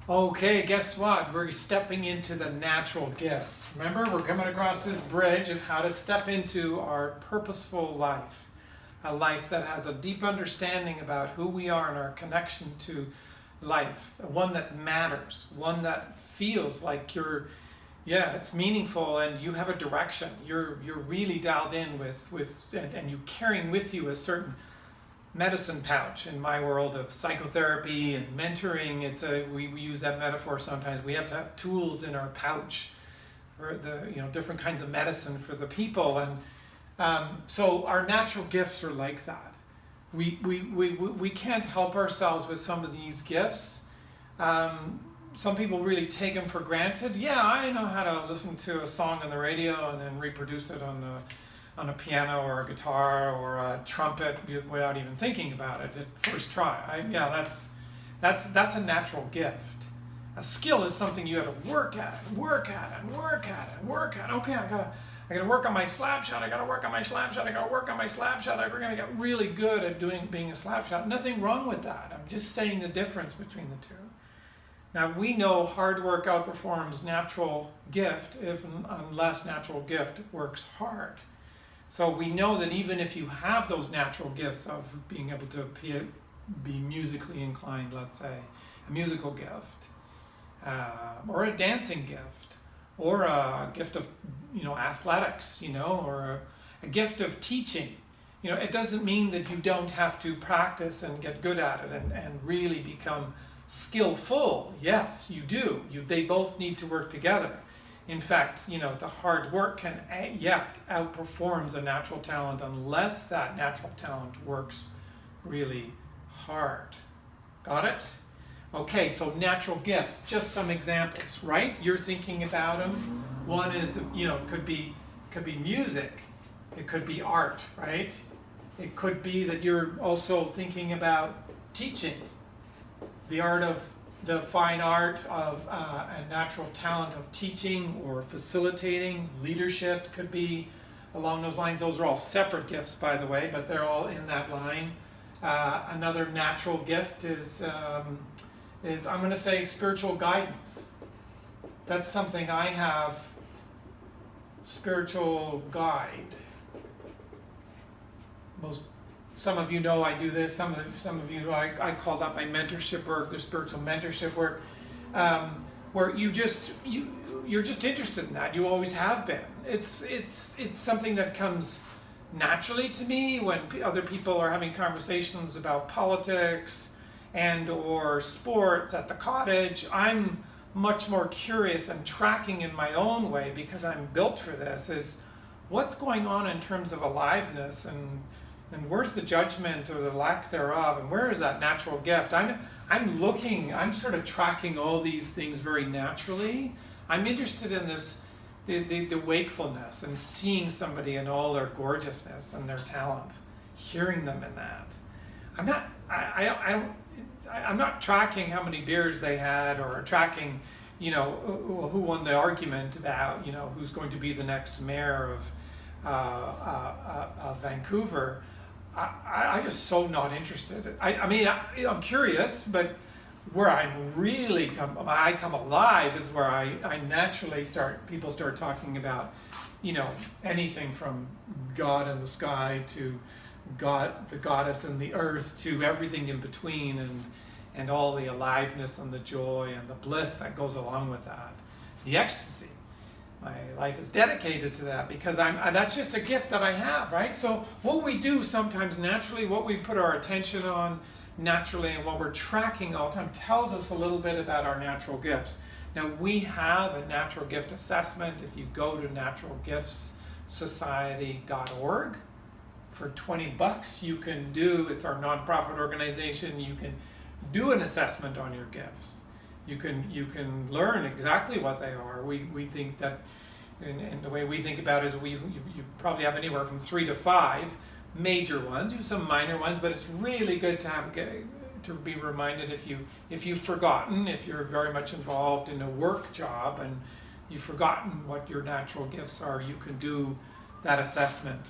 Okay, guess what? We're stepping into the natural gifts. Remember, we're coming across this bridge of how to step into our purposeful life. A life that has a deep understanding about who we are and our connection to life. One that matters, one that feels like it's meaningful and you have a direction. You're really dialed in and you carrying with you a certain medicine pouch. In my world of psychotherapy and mentoring, we use that metaphor sometimes. We have to have tools in our pouch for the different kinds of medicine for the people, and so our natural gifts are like that. We can't help ourselves with some of these gifts. Some people really take them for granted. Yeah, I know how to listen to a song on the radio and then reproduce it on a piano or a guitar or a trumpet without even thinking about it at first try. That's a natural gift. A skill is something you have to work at and work at and work at and work at. Okay, I gotta work on my slap shot. I gotta work on my slap shot. I gotta work on my slap shot. We're gonna get really good at being a slap shot. Nothing wrong with that. I'm just saying the difference between the two. Now we know hard work outperforms natural gift unless natural gift works hard. So we know that even if you have those natural gifts of being able to be musically inclined, let's say, a musical gift, or a dancing gift, or a gift of athletics, or a gift of teaching, it doesn't mean that you don't have to practice and get good at it and really become skillful. Yes, you do. They both need to work together. In fact, the hard work outperforms a natural talent unless that natural talent works really hard. Got it? Okay, so natural gifts, just some examples, right? You're thinking about them. One is, could be music. It could be art, right? It could be that you're also thinking about teaching, the fine art of a natural talent of teaching or facilitating. Leadership could be along those lines. Those are all separate gifts, by the way, but they're all in that line. Another natural gift is I'm going to say spiritual guidance. That's something I have. Spiritual guide. Some of you know I do this. Some of you know I call that my mentorship work, the spiritual mentorship work, where you're just interested in that. You always have been. It's something that comes naturally to me when other people are having conversations about politics and or sports at the cottage. I'm much more curious and tracking in my own way because I'm built for this. Is what's going on in terms of aliveness and where's the judgment or the lack thereof, and where is that natural gift? I'm sort of tracking all these things very naturally. I'm interested in this, the wakefulness and seeing somebody in all their gorgeousness and their talent, hearing them in that. I'm not tracking how many beers they had or tracking, who won the argument about, who's going to be the next mayor of Vancouver. I'm just so not interested. I'm curious, but where I come alive is where I naturally people start talking about, anything from God in the sky to God, the goddess in the earth, to everything in between, and all the aliveness and the joy and the bliss that goes along with that, the ecstasy. My life is dedicated to that because that's just a gift that I have, right? So what we do sometimes naturally, what we put our attention on naturally, and what we're tracking all the time tells us a little bit about our natural gifts. Now we have a natural gift assessment. If you go to naturalgiftssociety.org for $20, you can it's our nonprofit organization. You can do an assessment on your gifts. You can learn exactly what they are. We think that, and the way we think about it is you probably have anywhere from 3 to 5 major ones. You have some minor ones, but it's really good to be reminded if you've forgotten, if you're very much involved in a work job and you've forgotten what your natural gifts are, you can do that assessment.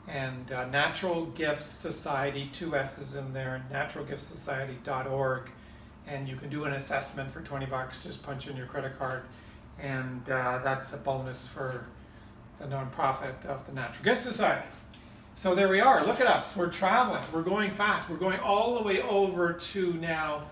Natural Gifts Society, 2 S's in there, naturalgiftssociety.org. and you can do an assessment for 20 bucks, just punch in your credit card, and that's a bonus for the nonprofit of the Natural Gift Society. So there we are, look at us, we're traveling, we're going fast, we're going all the way over to now,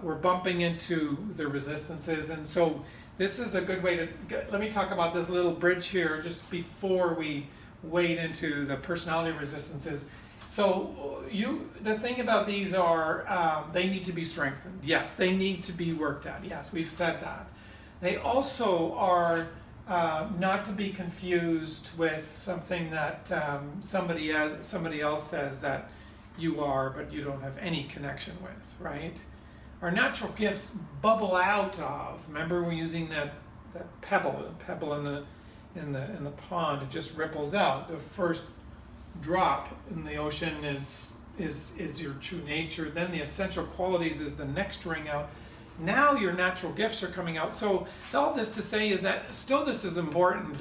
we're bumping into the resistances, and so this is a good way to, let me talk about this little bridge here just before we wade into the personality resistances. So the thing about these are, they need to be strengthened. Yes, they need to be worked at. Yes, we've said that. They also are not to be confused with something that somebody else says that you are, but you don't have any connection with, right? Our natural gifts bubble out of. Remember, we're using that pebble in the pond. It just ripples out. The first drop in the ocean is your true nature. Then the essential qualities is the next ring out. Now your natural gifts are coming out. So all this to say is that stillness is important.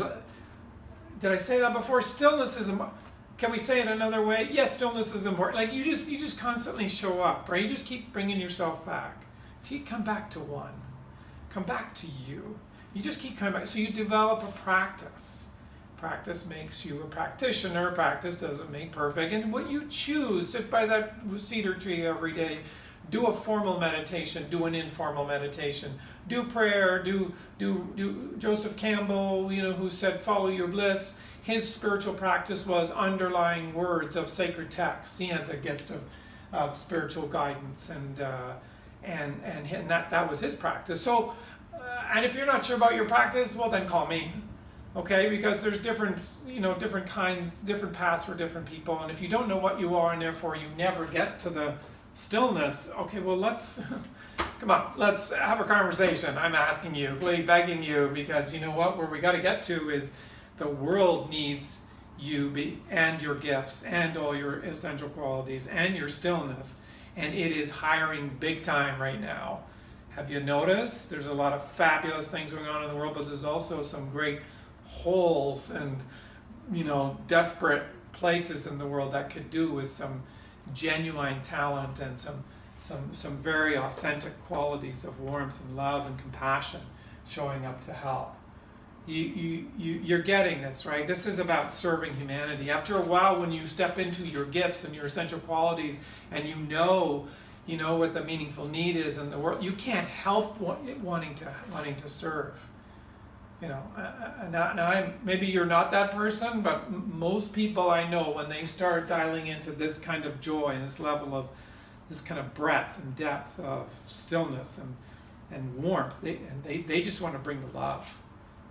Did I say that before? Stillness is important. Can we say it another way? Yes, stillness is important. Like you just constantly show up, right? You just keep bringing yourself back. You come back to one. Come back to you. You just keep coming back. So you develop a practice. Practice makes you a practitioner. Practice doesn't make perfect. And what you choose, sit by that cedar tree every day. Do a formal meditation, do an informal meditation, do prayer, do Joseph Campbell, who said follow your bliss. His spiritual practice was underlying words of sacred texts. He had the gift of spiritual guidance, and that was his practice. So, and if you're not sure about your practice, well then call me, okay? Because there's different kinds, different paths for different people, and if you don't know what you are, and therefore you never get to the stillness, okay, well come on, let's have a conversation. I'm asking you, begging you, because you know what, where we got to get to is the world needs you and your gifts and all your essential qualities and your stillness, and it is hiring big time right now. Have you noticed? There's a lot of fabulous things going on in the world, but there's also some great holes and desperate places in the world that could do with some genuine talent and some very authentic qualities of warmth and love and compassion showing up to help. You're getting this, right? This is about serving humanity. After a while, when you step into your gifts and your essential qualities, and you know what the meaningful need is in the world, you can't help wanting to serve. Now maybe you're not that person, but most people I know, when they start dialing into this kind of joy and this level of this kind of breadth and depth of stillness and warmth, they just want to bring the love.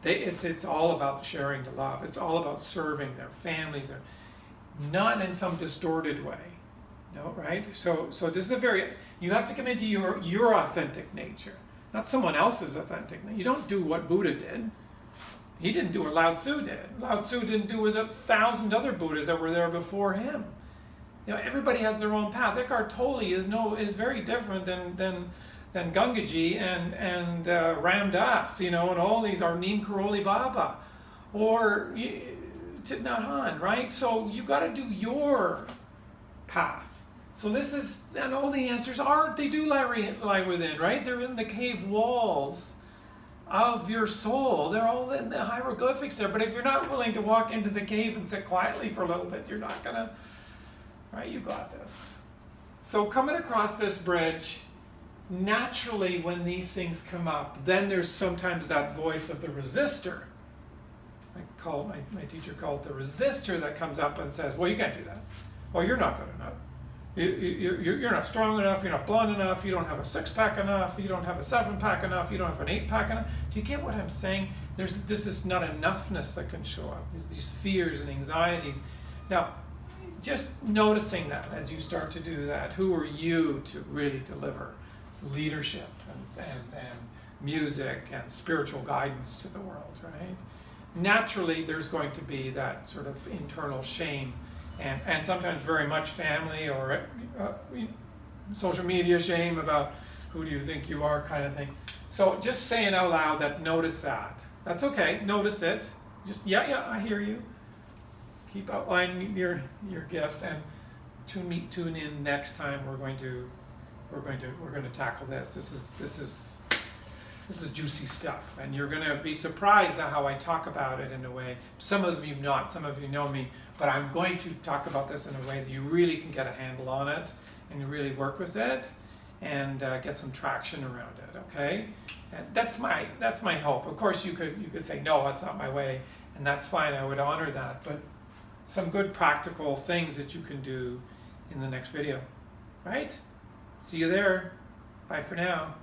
It's all about sharing the love. It's all about serving their families. They're not in some distorted way, right? So this is you have to come into your authentic nature, not someone else's authentic nature. You don't do what Buddha did. He didn't do what Lao Tzu did. Lao Tzu didn't do what 1,000 other Buddhas that were there before him. Everybody has their own path. Eckhart Tolle is very different than Gangaji and Ram Das, and all these are Neem Karoli Baba or Thich Nhat Hanh, right? So you got to do your path. So this is, and all the answers do lie within, right? They're in the cave walls of your soul. They're all in the hieroglyphics there. But if you're not willing to walk into the cave and sit quietly for a little bit, you're not gonna, right? You got this. So coming across this bridge, naturally when these things come up, then there's sometimes that voice of the resistor. My teacher called it the resistor that comes up and says, well, you can't do that. Well, you're not good enough. You're not strong enough, you're not blonde enough, you don't have a 6-pack enough, you don't have a 7-pack enough, you don't have an 8-pack enough. Do you get what I'm saying? There's this not enough-ness that can show up, these fears and anxieties. Now, just noticing that as you start to do that, who are you to really deliver leadership and music and spiritual guidance to the world, right? Naturally, there's going to be that sort of internal shame and sometimes very much family or social media shame about who do you think you are kind of thing. So just saying out loud that, notice that. That's okay, notice it. Just, yeah, I hear you. Keep outlining your gifts, and tune in next time. We're going to we're going to tackle this. This is juicy stuff, and you're going to be surprised at how I talk about it in a way. Some of you not, some of you know me, but I'm going to talk about this in a way that you really can get a handle on it and you really work with it and get some traction around it. Okay, and that's my hope. Of course, you could say no, that's not my way, and that's fine. I would honor that, but some good practical things that you can do in the next video, right? See you there. Bye for now.